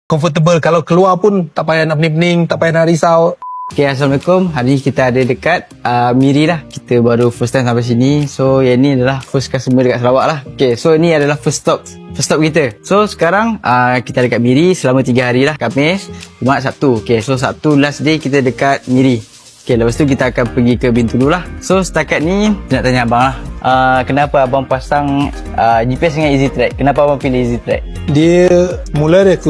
comfortable. Kalau keluar pun tak payah nak pening-pening, tak payah nak risau. Okay, Assalamualaikum. Hari ni kita ada dekat Miri lah. Kita baru first time sampai sini. So yang ni adalah first customer dekat Sarawak lah. Okay, so ni adalah first stop kita. So sekarang kita dekat Miri selama 3 hari lah. Khamis, Jumaat, Sabtu. Okay, so Sabtu last day kita dekat Miri. Okay, lepas tu kita akan pergi ke Bintulu lah. So setakat ni nak tanya abang lah, kenapa abang pasang GPS dengan EasyTrack? Kenapa abang pilih EasyTrack? Dia mula dia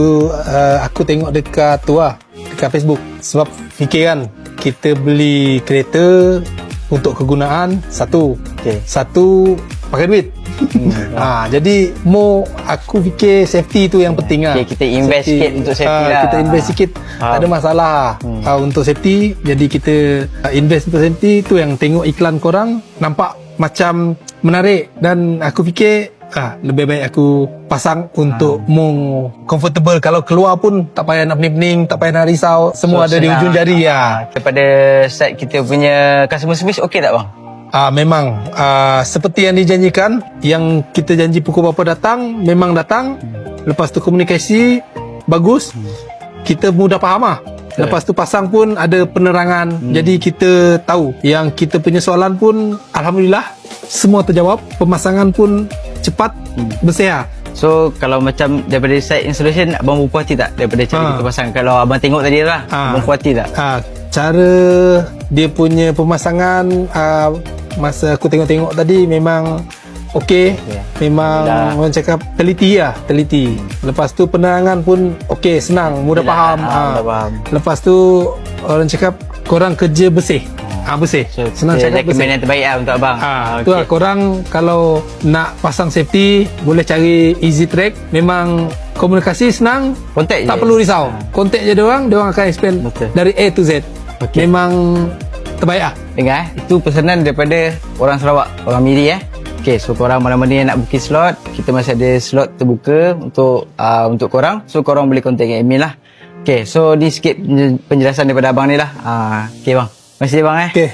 aku tengok dekat tu lah, dekat Facebook. Sebab fikir kan, kita beli kereta untuk kegunaan satu. Okay. Satu pakai duit. Jadi aku fikir safety tu yang penting lah. Okay, kita invest sikit untuk safety lah. Kita invest sikit, tak ada masalah. Untuk safety, jadi kita invest untuk safety tu. Yang tengok iklan korang nampak macam menarik, dan aku fikir lebih baik aku pasang untuk more comfortable. Kalau keluar pun tak payah nak pening-pening, tak payah nak risau. Semua ada di ujung jari ya. Daripada side kita punya customer service, okey tak bang? Memang seperti yang dijanjikan, yang kita janji pukul berapa datang, memang datang. Lepas tu komunikasi bagus, kita mudah faham lah. Lepas tu pasang pun ada penerangan, jadi kita tahu. Yang kita punya soalan pun alhamdulillah semua terjawab. Pemasangan pun cepat, bersih lah. So kalau macam daripada side installation, abang puas hati tak daripada cara kita pasang? Kalau abang tengok tadi lah, abang puas hati tak? Cara dia punya pemasangan, masa aku tengok-tengok tadi memang okey. Memang orang cakap teliti lah, teliti. Lepas tu penerangan pun okey, senang, mudah faham. Lepas tu orang cakap korang kerja bersih. Bersih. So, senang cakap bersih. Yang terbaik lah untuk abang. Tu lah, korang kalau nak pasang safety boleh cari EasyTrack. Memang komunikasi senang, kontak tak je. perlu risau. Kontak je diorang akan explain dari A to Z. Memang terbaik lah. Dengar itu pesanan daripada orang Sarawak, orang Miri Okay, so korang mana-mana yang nak booking slot, kita masih ada slot terbuka untuk korang. So korang boleh contact dengan email lah. Okay, so ni sikit penjelasan daripada abang ni lah. Okay bang, terima kasih bang Okay.